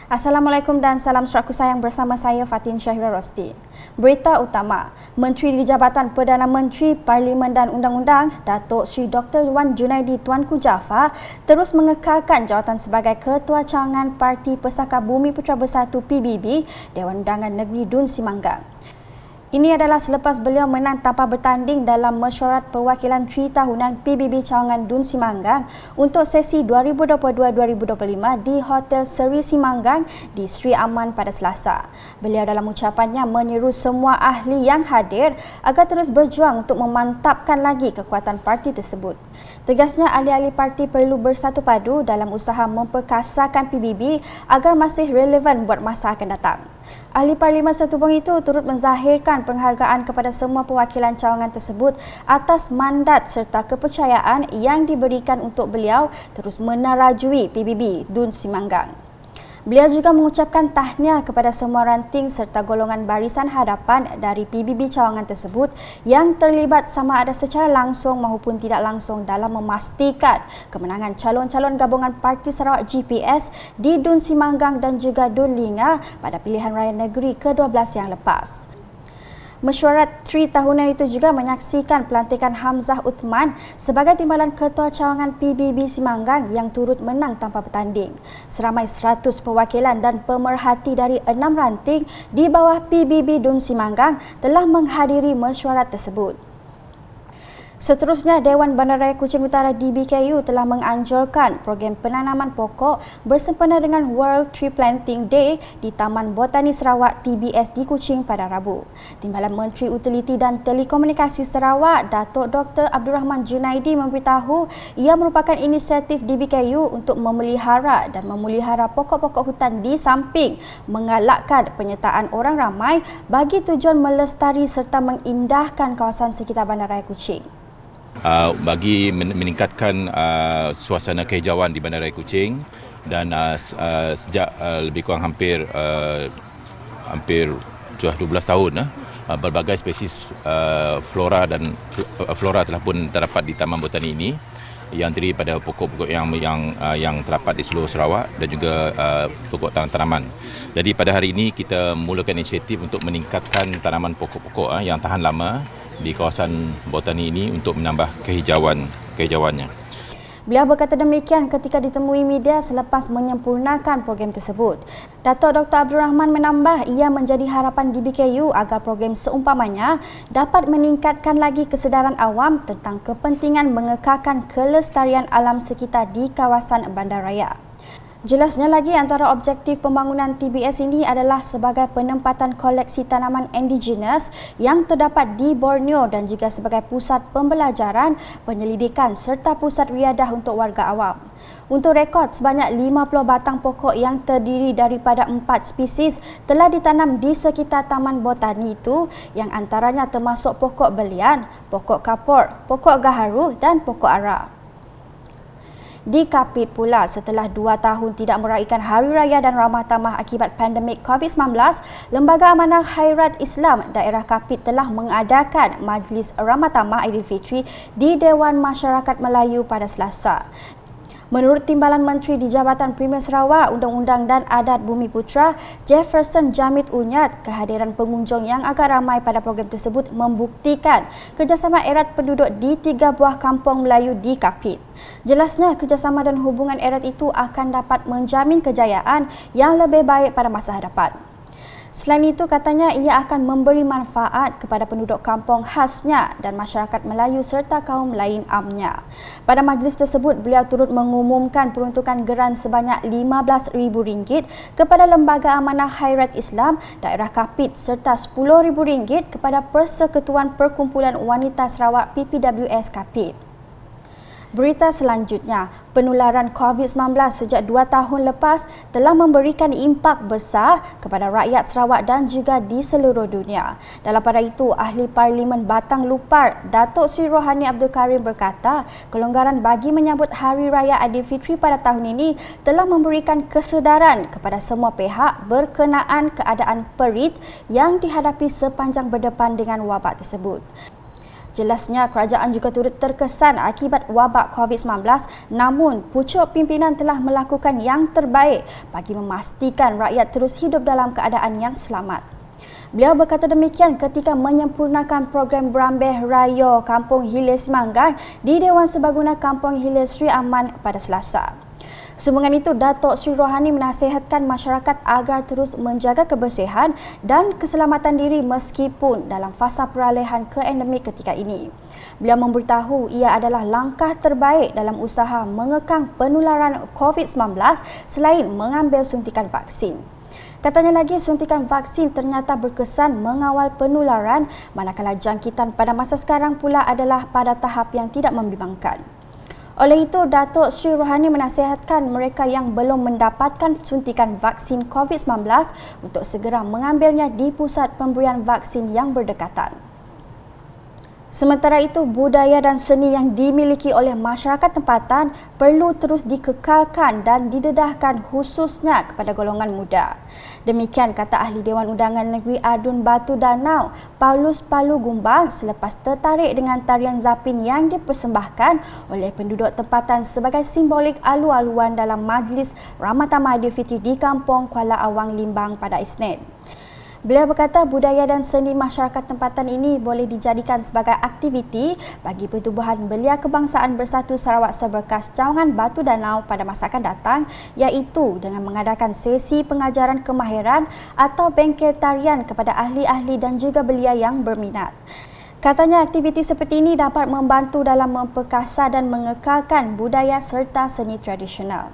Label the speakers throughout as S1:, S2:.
S1: Assalamualaikum dan salam suraku sayang, bersama saya Fatin Syahira Rosdi. Berita utama, Menteri di Jabatan Perdana Menteri Parlimen dan Undang-Undang Datuk Seri Dr. Wan Junaidi Tuanku Jaafar terus mengekalkan jawatan sebagai Ketua Cawangan Parti Pesaka Bumi Putra Bersatu PBB Dewan Undangan Negeri Dun Simanggang. Ini adalah selepas beliau menang tanpa bertanding dalam mesyuarat perwakilan 3 tahunan PBB Cawangan Dun Simanggang untuk sesi 2022-2025 di Hotel Seri Simanggang di Sri Aman pada Selasa. Beliau dalam ucapannya menyeru semua ahli yang hadir agar terus berjuang untuk memantapkan lagi kekuatan parti tersebut. Tegasnya, ahli-ahli parti perlu bersatu padu dalam usaha memperkasakan PBB agar masih relevan buat masa akan datang. Ahli Parlimen Setubong itu turut menzahirkan penghargaan kepada semua perwakilan cawangan tersebut atas mandat serta kepercayaan yang diberikan untuk beliau terus menarajui PBB Dun Simanggang. Beliau juga mengucapkan tahniah kepada semua ranting serta golongan barisan hadapan dari PBB cawangan tersebut yang terlibat sama ada secara langsung maupun tidak langsung dalam memastikan kemenangan calon-calon gabungan Parti Sarawak GPS di Dun Simanggang dan juga Dun Linga pada pilihan raya negeri ke-12 yang lepas. Mesyuarat 3 tahunan itu juga menyaksikan pelantikan Hamzah Uthman sebagai timbalan Ketua Cawangan PBB Simanggang yang turut menang tanpa bertanding. Seramai 100 perwakilan dan pemerhati dari 6 ranting di bawah PBB Dun Simanggang telah menghadiri mesyuarat tersebut. Seterusnya, Dewan Bandaraya Kuching Utara DBKU telah menganjurkan program penanaman pokok bersempena dengan World Tree Planting Day di Taman Botani Sarawak TBS di Kuching pada Rabu. Timbalan Menteri Utiliti dan Telekomunikasi Sarawak, Datuk Dr. Abdul Rahman Junaidi memberitahu ia merupakan inisiatif DBKU untuk memelihara dan memulihara pokok-pokok hutan di samping mengalakkan penyertaan orang ramai bagi tujuan melestari serta mengindahkan kawasan sekitar Bandaraya Kuching.
S2: Bagi meningkatkan suasana kehijauan di Bandaraya Kuching dan sejak lebih kurang hampir 12 tahun berbagai spesies flora telah pun terdapat di Taman Botani ini yang terdiri pada pokok-pokok yang terdapat di seluruh Sarawak dan juga pokok tanaman. Jadi pada hari ini kita mulakan inisiatif untuk meningkatkan tanaman pokok-pokok yang tahan lama di kawasan botani ini untuk menambah kehijauannya.
S1: Beliau berkata demikian ketika ditemui media selepas menyempurnakan program tersebut. Datuk Dr. Abdul Rahman menambah ia menjadi harapan DBKU agar program seumpamanya dapat meningkatkan lagi kesedaran awam tentang kepentingan mengekalkan kelestarian alam sekitar di kawasan bandaraya. Jelasnya lagi, antara objektif pembangunan TBS ini adalah sebagai penempatan koleksi tanaman indigenous yang terdapat di Borneo dan juga sebagai pusat pembelajaran, penyelidikan serta pusat riadah untuk warga awam. Untuk rekod, sebanyak 50 batang pokok yang terdiri daripada 4 spesies telah ditanam di sekitar Taman Botani itu, yang antaranya termasuk pokok belian, pokok kapur, pokok gaharu dan pokok ara. Di Kapit pula, setelah 2 tahun tidak meraihkan Hari Raya dan Ramah Tamah akibat pandemik COVID-19, Lembaga Amanah Khairat Islam Daerah Kapit telah mengadakan Majlis Ramah Tamah Aidilfitri di Dewan Masyarakat Melayu pada Selasa. Menurut Timbalan Menteri di Jabatan Premier Sarawak, Undang-Undang dan Adat Bumi Putra, Jefferson Jamit Unyat, kehadiran pengunjung yang agak ramai pada program tersebut membuktikan kerjasama erat penduduk di 3 buah kampung Melayu di Kapit. Jelasnya, kerjasama dan hubungan erat itu akan dapat menjamin kejayaan yang lebih baik pada masa hadapan. Selain itu, katanya ia akan memberi manfaat kepada penduduk kampung khasnya dan masyarakat Melayu serta kaum lain amnya. Pada majlis tersebut, beliau turut mengumumkan peruntukan geran sebanyak RM15,000 kepada Lembaga Amanah Khairat Islam Daerah Kapit serta RM10,000 kepada Persekutuan Perkumpulan Wanita Sarawak PPWS Kapit. Berita selanjutnya, penularan COVID-19 sejak 2 tahun lepas telah memberikan impak besar kepada rakyat Sarawak dan juga di seluruh dunia. Dalam pada itu, Ahli Parlimen Batang Lupar, Datuk Seri Rohani Abdul Karim berkata, kelonggaran bagi menyambut Hari Raya Aidilfitri pada tahun ini telah memberikan kesedaran kepada semua pihak berkenaan keadaan perit yang dihadapi sepanjang berdepan dengan wabak tersebut. Jelasnya kerajaan juga turut terkesan akibat wabak COVID-19, namun pucuk pimpinan telah melakukan yang terbaik bagi memastikan rakyat terus hidup dalam keadaan yang selamat. Beliau berkata demikian ketika menyempurnakan program Berambeh Raya Kampung Hilir Semanggang di Dewan Serbaguna Kampung Hilir Sri Aman pada Selasa. Sumbangan itu, Datuk Sri Rohani menasihatkan masyarakat agar terus menjaga kebersihan dan keselamatan diri meskipun dalam fasa peralihan ke endemik ketika ini. Beliau memberitahu ia adalah langkah terbaik dalam usaha mengekang penularan COVID-19 selain mengambil suntikan vaksin. Katanya lagi, suntikan vaksin ternyata berkesan mengawal penularan, manakala jangkitan pada masa sekarang pula adalah pada tahap yang tidak membimbangkan. Oleh itu, Datuk Sri Rohani menasihatkan mereka yang belum mendapatkan suntikan vaksin COVID-19 untuk segera mengambilnya di pusat pemberian vaksin yang berdekatan. Sementara itu, budaya dan seni yang dimiliki oleh masyarakat tempatan perlu terus dikekalkan dan didedahkan khususnya kepada golongan muda. Demikian kata Ahli Dewan Undangan Negeri Adun Batu Danau, Paulus Palu Gumbang selepas tertarik dengan tarian zapin yang dipersembahkan oleh penduduk tempatan sebagai simbolik alu-aluan dalam majlis Ramatan Aidilfitri di Kampung Kuala Awang Limbang pada Isnin. Beliau berkata budaya dan seni masyarakat tempatan ini boleh dijadikan sebagai aktiviti bagi pertubuhan belia kebangsaan bersatu Sarawak Seberkas Cawangan Batu Danau pada masa akan datang, iaitu dengan mengadakan sesi pengajaran kemahiran atau bengkel tarian kepada ahli-ahli dan juga belia yang berminat. Katanya aktiviti seperti ini dapat membantu dalam memperkasa dan mengekalkan budaya serta seni tradisional.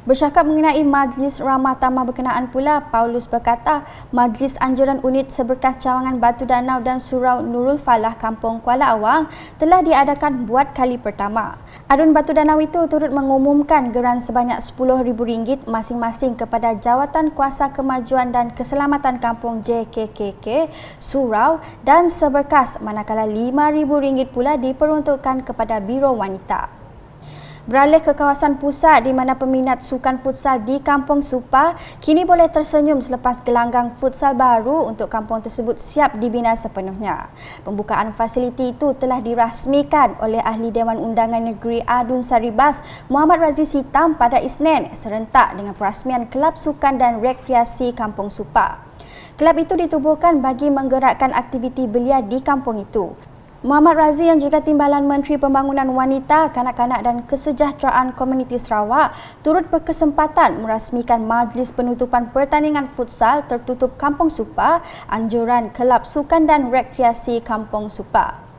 S1: Bercakap mengenai Majlis Ramah Tamah berkenaan pula, Paulus berkata Majlis Anjuran Unit Seberkas Cawangan Batu Danau dan Surau Nurul Falah Kampung Kuala Awang telah diadakan buat kali pertama. Adun Batu Danau itu turut mengumumkan geran sebanyak RM10,000 masing-masing kepada Jawatan Kuasa Kemajuan dan Keselamatan Kampung JKKK, Surau dan Seberkas, manakala RM5,000 pula diperuntukkan kepada Biro Wanita. Beralih ke kawasan pusat di mana peminat sukan futsal di Kampung Supa kini boleh tersenyum selepas gelanggang futsal baru untuk kampung tersebut siap dibina sepenuhnya. Pembukaan fasiliti itu telah dirasmikan oleh Ahli Dewan Undangan Negeri Adun Saribas Muhammad Raziz Hitam pada Isnin serentak dengan perasmian Kelab Sukan dan Rekreasi Kampung Supa. Kelab itu ditubuhkan bagi menggerakkan aktiviti belia di kampung itu. Muhammad Razi yang juga Timbalan Menteri Pembangunan Wanita, Kanak-kanak dan Kesejahteraan Komuniti Sarawak turut berkesempatan merasmikan majlis penutupan pertandingan futsal tertutup Kampung Supa, anjuran Kelab Sukan dan Rekreasi Kampung Supa.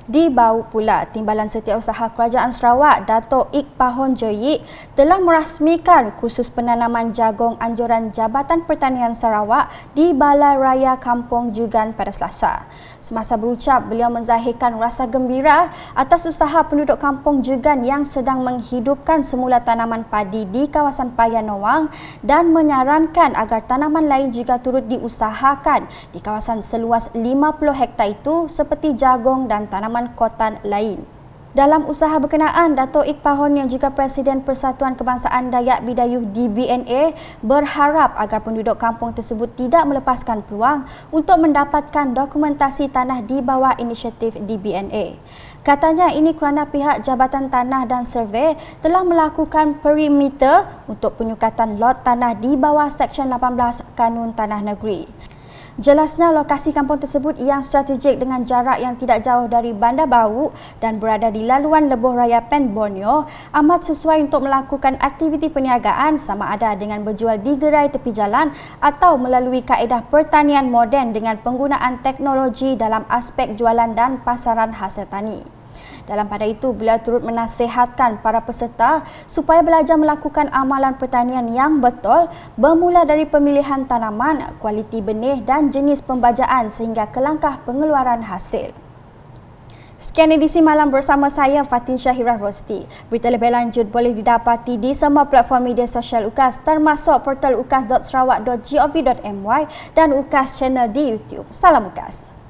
S1: Di bawah pula, Timbalan Setiausaha Kerajaan Sarawak, Dato' Ik Pahon Joyik telah merasmikan kursus penanaman jagung anjuran Jabatan Pertanian Sarawak di Balai Raya Kampung Jugan pada Selasa. Semasa berucap, beliau menzahirkan rasa gembira atas usaha penduduk Kampung Jugan yang sedang menghidupkan semula tanaman padi di kawasan Payanowang dan menyarankan agar tanaman lain juga turut diusahakan di kawasan seluas 50 hektar itu seperti jagung dan tanaman kotan lain. Dalam usaha berkenaan, Dato' Ik Pahon yang juga Presiden Persatuan Kebangsaan Dayak Bidayuh DBNA berharap agar penduduk kampung tersebut tidak melepaskan peluang untuk mendapatkan dokumentasi tanah di bawah inisiatif DBNA. Katanya ini kerana pihak Jabatan Tanah dan Survey telah melakukan perimeter untuk penyukatan lot tanah di bawah Seksyen 18 Kanun Tanah Negeri. Jelasnya lokasi kampung tersebut yang strategik dengan jarak yang tidak jauh dari Bandar Bau dan berada di laluan Lebuh Raya Pen Borneo amat sesuai untuk melakukan aktiviti perniagaan sama ada dengan berjual di gerai tepi jalan atau melalui kaedah pertanian moden dengan penggunaan teknologi dalam aspek jualan dan pasaran hasil tani. Dalam pada itu, beliau turut menasihatkan para peserta supaya belajar melakukan amalan pertanian yang betul bermula dari pemilihan tanaman, kualiti benih dan jenis pembajaan sehingga ke langkah pengeluaran hasil. Sekian edisi malam bersama saya Fatin Syahira Rosti. Berita lebih lanjut boleh didapati di semua platform media sosial UKAS termasuk portal ukas.sarawak.gov.my dan UKAS channel di YouTube. Salam UKAS.